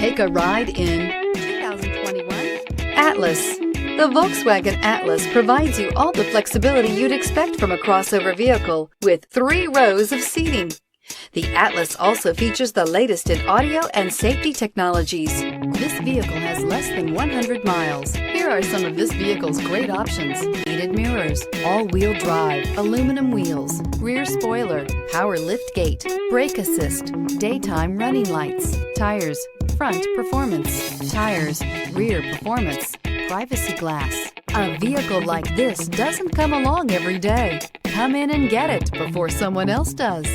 Take a ride in 2021 Atlas. The Volkswagen Atlas provides you all the flexibility you'd expect from a crossover vehicle with 3 rows of seating. The Atlas also features the latest in audio and safety technologies. This vehicle has less than 100 miles. Here are some of this vehicle's great options: heated mirrors, all-wheel drive, aluminum wheels, rear spoiler, power liftgate, brake assist, daytime running lights, tires, front performance, tires, rear performance, privacy glass. A vehicle like this doesn't come along every day. Come in and get it before someone else does.